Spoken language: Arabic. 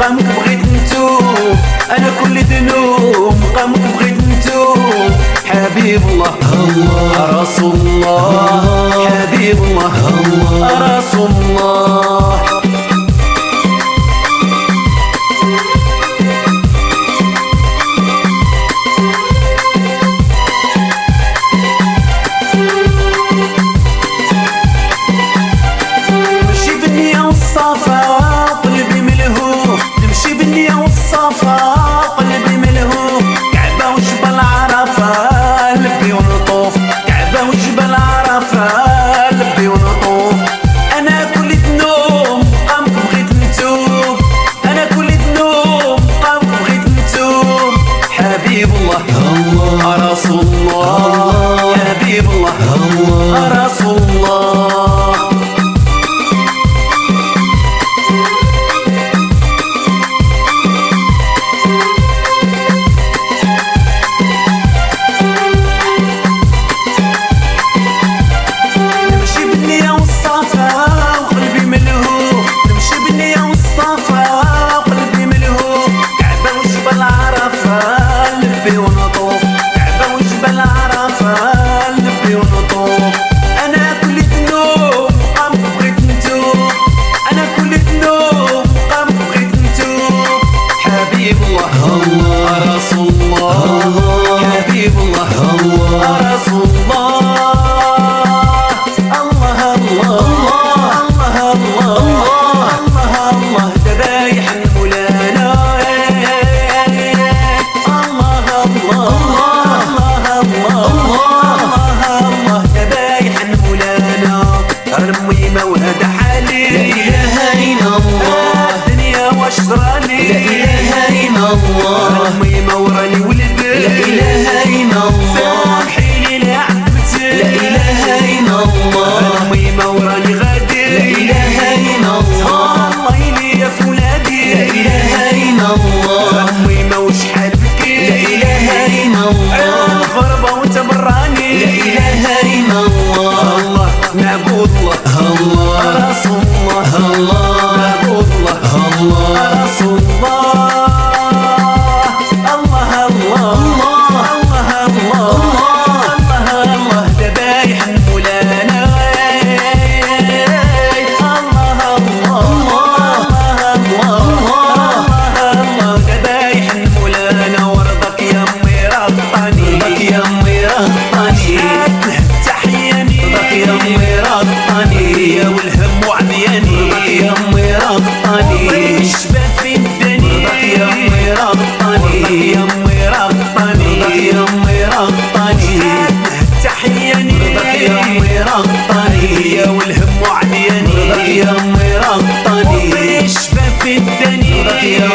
قامك بغيت نتوب، انا كل ذنوب قامك بغيت نتوب. حبيب الله رسول الله، حبيب الله رسول الله. نمشي بالنية والصفا قلبي ملهوف، نمشي بالنية والصفا قلبي ملهوف. كعبة وجبل عرفة لبي ونطوف، كعبة وجبل عرفة لبي ونطوف. أنا كل ذنوب قامك بغيت نتوب، أنا كل ذنوب قامك بغيت نتوب. حبيب الله رسول الله، حبيب الله رسول الله. نمشي بالنية والصفا وقلبي ملهوف، نمشي بالنية والصفا وقلبي ملهوف. كعبة وجبل عرفة لبي ونطوف، كعبة وجبل عرفة لبي ونطوف. أنا كل ذنوب قامك بغيت نتوب، أنا كل ذنوب قامك بغيت نتوب. حبيب الله رسول الله، حبيب الله رسول الله. الله الله الله الله الله الله ذبايح مولانا. الله الله الله الله ذبايح مولانا. رميمة وهذا حالي، لا إله إلا الله. الدنيا واش راني، لا إله إلا الله. رميمة وراني ولد، لا إله إلا الله. سامحيني لا عذبت، لا إله إلا الله. رميمة وراني غادي، لا إله إلا الله. الله يليا في ولادي، لا إله إلا الله. رميمة وشحال بكي، لا إله إلا الله. الغربة وانت براني، لا إله إلا الله. الله معبود الله رسول الله، معبود الله رسول الله. الله الله الله الله الله ذبايح مولانا. الله الله الله ذبايح مولانا. ورضك يا امي رضاني، رضك يا امي رضاني. تحياني رضك يا امي رضاني، يا والهم وعمياني. رضك يا امي رضاني، الشباب في الدنيا. رضك يا امي رضاني، يا امي رضاني، رضك يا امي رضاني. تحياني رضك يا امي رضاني، يا والهم وعمياني. رضك يا امي رضاني، الشباب في الدنيا.